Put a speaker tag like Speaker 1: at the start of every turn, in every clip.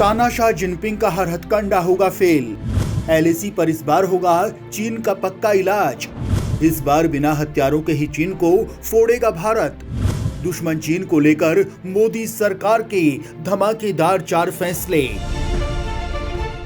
Speaker 1: तानाशाह जिनपिंग का हर हथकंडा होगा फेल। एलएसी पर इस बार होगा चीन का पक्का इलाज। इस बार बिना हथियारों के ही चीन को फोड़ेगा भारत। दुश्मन चीन को लेकर मोदी सरकार के धमाकेदार 4 फैसले।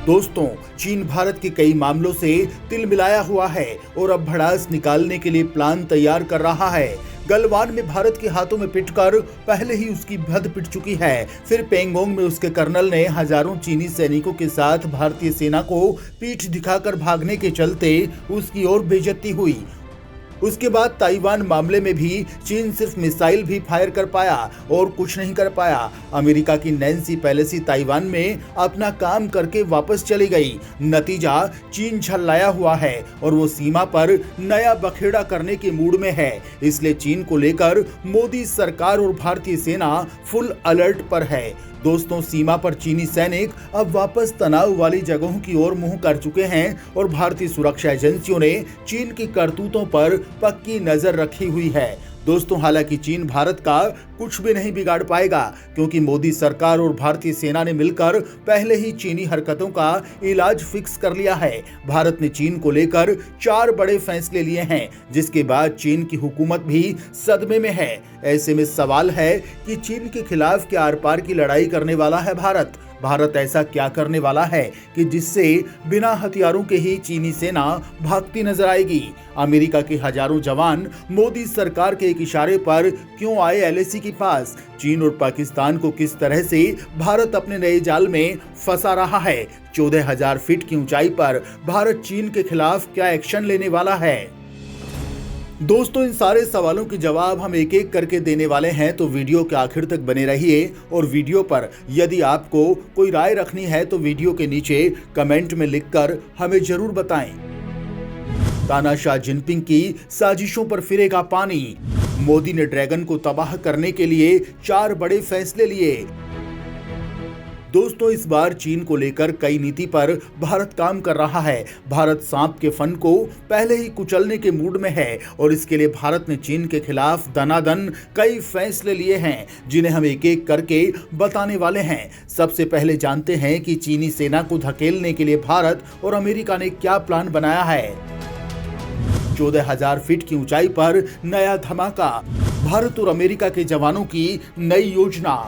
Speaker 1: दोस्तों, चीन भारत के कई मामलों से तिल मिलाया हुआ है और अब भड़ास निकालने के लिए प्लान तैयार कर रहा है। गलवान में भारत के हाथों में पिटकर पहले ही उसकी भद पिट चुकी है। फिर पेंगोंग में उसके कर्नल ने हजारों चीनी सैनिकों के साथ भारतीय सेना को पीठ दिखाकर भागने के चलते उसकी ओर बेइज्जती हुई। उसके बाद ताइवान मामले में भी चीन सिर्फ मिसाइल भी फायर कर पाया और कुछ नहीं कर पाया। अमेरिका की नैन्सी पेलोसी ताइवान में अपना काम करके वापस चली गई। नतीजा, चीन झल्लाया हुआ है और वो सीमा पर नया बखेड़ा करने के मूड में है। इसलिए चीन को लेकर मोदी सरकार और भारतीय सेना फुल अलर्ट पर है। दोस्तों, सीमा पर चीनी सैनिक अब वापस तनाव वाली जगहों की ओर मुंह कर चुके हैं और भारतीय सुरक्षा एजेंसियों ने चीन की करतूतों पर पक्की नजर रखी हुई है। दोस्तों, हालांकि चीन भारत का कुछ भी नहीं बिगाड़ पाएगा, क्योंकि मोदी सरकार और भारतीय सेना ने मिलकर पहले ही चीनी हरकतों का इलाज फिक्स कर लिया है। भारत ने चीन को लेकर 4 बड़े फैसले लिए हैं, जिसके बाद चीन की हुकूमत भी सदमे में है। ऐसे में सवाल है कि चीन के खिलाफ क्या आर पार की लड़ाई करने वाला है भारत ऐसा क्या करने वाला है कि जिससे बिना हथियारों के ही चीनी सेना भागती नजर आएगी। अमेरिका के हजारों जवान मोदी सरकार के एक इशारे पर क्यों आए एलएसी के पास? चीन और पाकिस्तान को किस तरह से भारत अपने नए जाल में फंसा रहा है? 14,000 फीट की ऊंचाई पर भारत चीन के खिलाफ क्या एक्शन लेने वाला है? दोस्तों, इन सारे सवालों के जवाब हम एक एक करके देने वाले हैं, तो वीडियो के आखिर तक बने रहिए। और वीडियो पर यदि आपको कोई राय रखनी है तो वीडियो के नीचे कमेंट में लिखकर हमें जरूर बताएं। तानाशाह जिनपिंग की साजिशों पर फिरेगा पानी। मोदी ने ड्रैगन को तबाह करने के लिए 4 बड़े फैसले लिए। दोस्तों, इस बार चीन को लेकर कई नीति पर भारत काम कर रहा है। भारत सांप के फन को पहले ही कुचलने के मूड में है और इसके लिए भारत ने चीन के खिलाफ दनादन कई फैसले लिए हैं, जिन्हें हम एक एक करके बताने वाले हैं। सबसे पहले जानते हैं कि चीनी सेना को धकेलने के लिए भारत और अमेरिका ने क्या प्लान बनाया है। 14,000 फीट की ऊंचाई पर नया धमाका, भारत और अमेरिका के जवानों की नई योजना।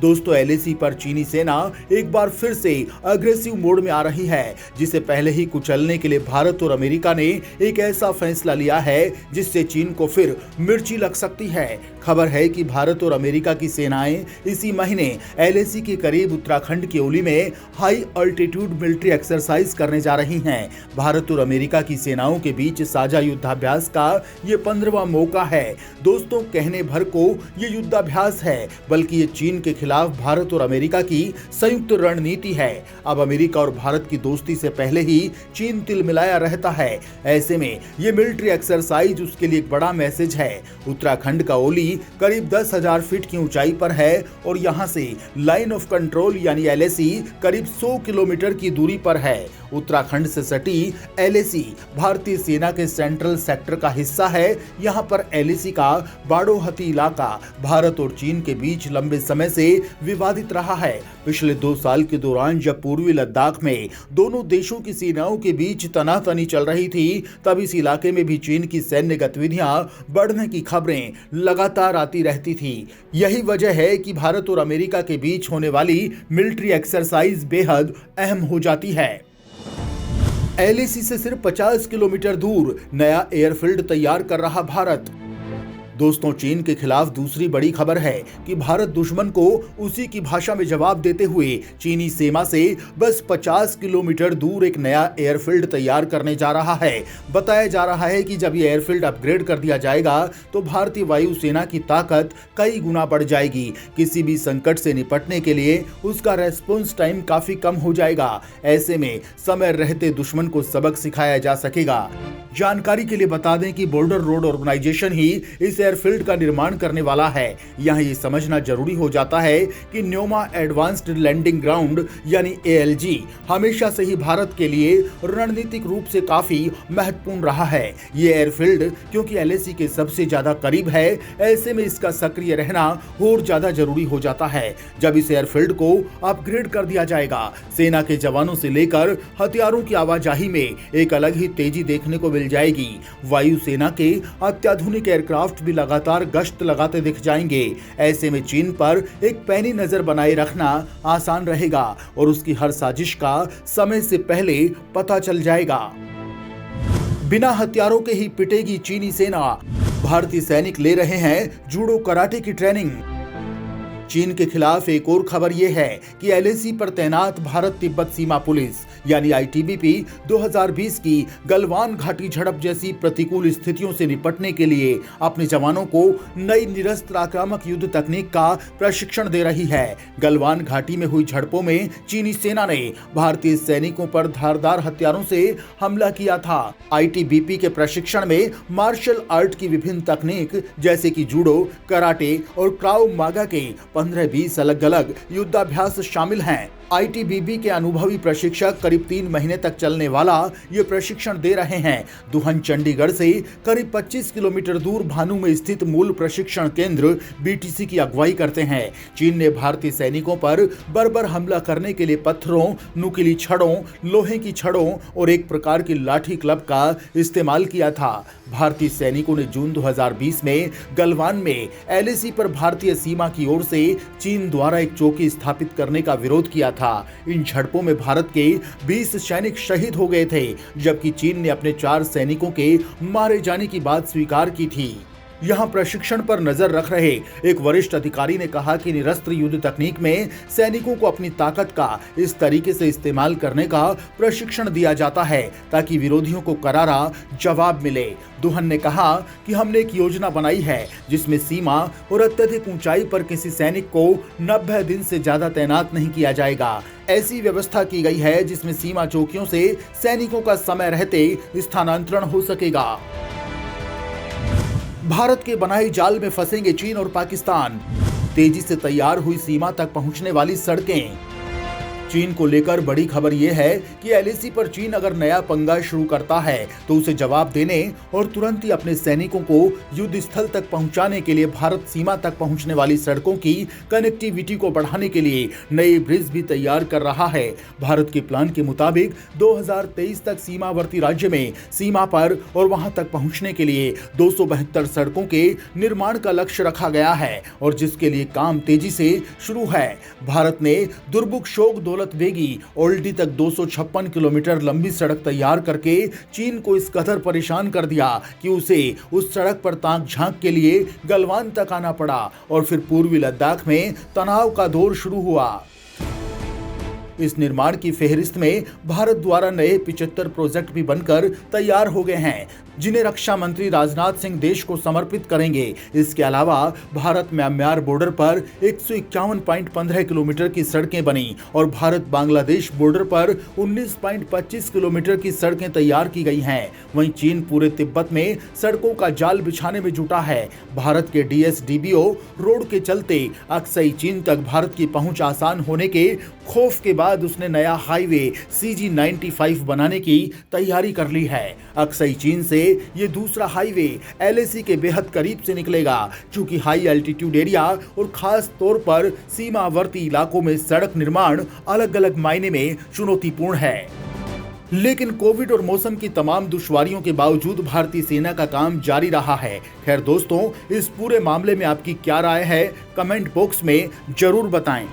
Speaker 1: दोस्तों, एलएसी पर चीनी सेना एक बार फिर से अग्रेसिव मोड में आ रही है, जिसे पहले ही कुचलने के लिए भारत और अमेरिका ने एक ऐसा फैसला लिया है जिससे चीन को फिर मिर्ची लग सकती है। खबर है कि भारत और अमेरिका की सेनाएं इसी महीने एलएसी के करीब उत्तराखंड की ओली में हाई अल्टीट्यूड मिलिट्री एक्सरसाइज करने जा रही हैं। भारत और अमेरिका की सेनाओं के बीच साझा युद्धाभ्यास का ये 15वां मौका है। दोस्तों, कहने भर को ये युद्धाभ्यास है, बल्कि ये चीन के खिलाफ भारत और अमेरिका की संयुक्त रणनीति है। अब अमेरिका और भारत की दोस्ती से पहले ही चीन तिल मिलाया रहता है। ऐसे में ये मिलिट्री एक्सरसाइज उसके लिए एक बड़ा मैसेज है। उत्तराखंड का ओली करीब 10,000 फीट की ऊंचाई पर है और यहां से लाइन ऑफ कंट्रोल यानी एलएसी करीब 100 किलोमीटर की दूरी पर है। उत्तराखंड से सटी एलएसी भारतीय सेना के सेंट्रल सेक्टर का हिस्सा है। यहां पर एलएसी का बाड़ोहती इलाका भारत और चीन के बीच लंबे समय से विवादित रहा है। पिछले 2 साल के दौरान जब पूर्वी लद्दाख में दोनों देशों की सेनाओं के बीच तनातनी चल रही थी, तब इस इलाके में भी चीन की सैन्य गतिविधियां बढ़ने की खबरें लगातार आती रहती थी। यही वजह है कि भारत और अमेरिका के बीच होने वाली मिलिट्री एक्सरसाइज बेहद अहम हो जाती है। एलएसी से सिर्फ 50 किलोमीटर दूर नया एयरफील्ड तैयार कर रहा भारत। दोस्तों, चीन के खिलाफ दूसरी बड़ी खबर है कि भारत दुश्मन को उसी की भाषा में जवाब देते हुए चीनी सीमा से बस 50 किलोमीटर दूर एक नया एयरफील्ड तैयार करने जा रहा है। बताया जा रहा है कि जब ये एयरफील्ड अपग्रेड कर दिया जाएगा तो भारतीय वायुसेना की ताकत कई गुना बढ़ जाएगी। किसी भी संकट से निपटने के लिए उसका रेस्पॉन्स टाइम काफी कम हो जाएगा। ऐसे में समय रहते दुश्मन को सबक सिखाया जा सकेगा। जानकारी के लिए बता दें कि बॉर्डर रोड ऑर्गेनाइजेशन ही इस एयरफील्ड का निर्माण करने वाला है। यहाँ ये समझना जरूरी हो जाता है कि न्योमा एडवांस्ड लैंडिंग ग्राउंड यानी ALG हमेशा से ही भारत के लिए रणनीतिक रूप से काफी महत्वपूर्ण रहा है। ये एयरफील्ड क्योंकि LAC के सबसे ज्यादा करीब है, ऐसे में इसका सक्रिय रहना और ज्यादा जरूरी हो जाता है। जब इस एयरफील्ड को अपग्रेड कर दिया जाएगा, सेना के जवानों से लेकर हथियारों की आवाजाही में एक अलग ही तेजी देखने को मिल जाएगी। वायुसेना के अत्याधुनिक एयरक्राफ्ट भी लगातार गश्त लगाते दिख जाएंगे। ऐसे में चीन पर एक पैनी नजर बनाए रखना आसान रहेगा और उसकी हर साजिश का समय से पहले पता चल जाएगा। बिना हथियारों के ही पिटेगी चीनी सेना, भारतीय सैनिक ले रहे हैं जूडो कराटे की ट्रेनिंग। चीन के खिलाफ एक और खबर यह है कि LAC पर तैनात भारत तिब्बत सीमा पुलिस यानी ITBP 2020 की गलवान घाटी झड़प जैसी प्रतिकूल स्थितियों से निपटने के लिए अपने जवानों को नई निरस्त्र आक्रामक युद्ध तकनीक का प्रशिक्षण दे रही है। गलवान घाटी में हुई झड़पों में चीनी सेना ने भारतीय सैनिकों पर धारदार हथियारों से हमला किया था। ITBP के प्रशिक्षण में मार्शल आर्ट की विभिन्न तकनीक जैसे कि जूडो, कराटे और क्राव मागा के 15-20 अलग अलग युद्धाभ्यास शामिल हैं। ITBP के अनुभवी प्रशिक्षक करीब 3 महीने तक चलने वाला ये प्रशिक्षण दे रहे हैं। दुहन चंडीगढ़ से करीब 25 किलोमीटर दूर भानु में स्थित मूल प्रशिक्षण केंद्र BTC की अगुवाई करते हैं। चीन ने भारतीय सैनिकों पर बर्बर हमला करने के लिए पत्थरों, नुकीली छड़ों, लोहे की छड़ों और एक प्रकार की लाठी क्लब का इस्तेमाल किया था। भारतीय सैनिकों ने जून 2020 में गलवान में LAC पर भारतीय सीमा की ओर से चीन द्वारा एक चौकी स्थापित करने का विरोध किया था। इन झड़पों में भारत के 20 सैनिक शहीद हो गए थे, जबकि चीन ने अपने 4 सैनिकों के मारे जाने की बात स्वीकार की थी। यहां प्रशिक्षण पर नजर रख रहे एक वरिष्ठ अधिकारी ने कहा कि निरस्त्र युद्ध तकनीक में सैनिकों को अपनी ताकत का इस तरीके से इस्तेमाल करने का प्रशिक्षण दिया जाता है ताकि विरोधियों को करारा जवाब मिले। दुहन ने कहा कि हमने एक योजना बनाई है जिसमें सीमा और अत्यधिक ऊंचाई पर किसी सैनिक को 90 दिन से ज्यादा तैनात नहीं किया जाएगा। ऐसी व्यवस्था की गई है जिसमें सीमा चौकियों से सैनिकों का समय रहते स्थानांतरण हो सकेगा। भारत के बनाए जाल में फंसेंगे चीन और पाकिस्तान, तेजी से तैयार हुई सीमा तक पहुंचने वाली सड़कें। चीन को लेकर बड़ी खबर यह है कि LAC पर चीन अगर नया पंगा शुरू करता है तो उसे जवाब देने और तुरंत ही अपने सैनिकों को युद्ध स्थल तक पहुंचाने के लिए भारत सीमा तक पहुंचने वाली सड़कों की कनेक्टिविटी को बढ़ाने के लिए नए ब्रिज भी तैयार कर रहा है। भारत के प्लान के मुताबिक 2023 तक सीमावर्ती राज्य में सीमा पर और वहां तक पहुंचने के लिए 272 सड़कों के निर्माण का लक्ष्य रखा गया है और जिसके लिए काम तेजी से शुरू है। भारत ने दुर्बुक शोक वेगी ओल्डी तक 256 किलोमीटर लंबी सड़क तैयार करके चीन को इस कदर परेशान कर दिया कि उसे उस सड़क पर ताक झांक के लिए गलवान तक आना पड़ा और फिर पूर्वी लद्दाख में तनाव का दौर शुरू हुआ। इस निर्माण की फेहरिस्त में भारत द्वारा नए 75 प्रोजेक्ट भी बनकर तैयार हो गए हैं, जिन्हें रक्षा मंत्री राजनाथ सिंह देश को समर्पित करेंगे। इसके अलावा भारत म्यांमार बॉर्डर पर 151.15 किलोमीटर की सड़कें बनी और भारत बांग्लादेश बॉर्डर पर 19.25 किलोमीटर की सड़कें तैयार की गई हैं। वहीं चीन पूरे तिब्बत में सड़कों का जाल बिछाने में जुटा है। भारत के DSDBO रोड के चलते अक्सई चीन तक भारत की पहुंच आसान होने के खौफ के बाद उसने नया हाईवे CG-95 बनाने की तैयारी कर ली है। अक्सई चीन से ये दूसरा हाईवे LAC के बेहद करीब से निकलेगा, क्योंकि हाई एल्टीट्यूड एरिया और खास तौर पर सीमावर्ती इलाकों में सड़क निर्माण अलग अलग मायने में चुनौतीपूर्ण है। लेकिन कोविड और मौसम की तमाम दुश्वारियों के बावजूद भारतीय सेना का काम जारी रहा है। खैर दोस्तों, इस पूरे मामले में आपकी क्या राय है, कमेंट बॉक्स में जरूर बताएं।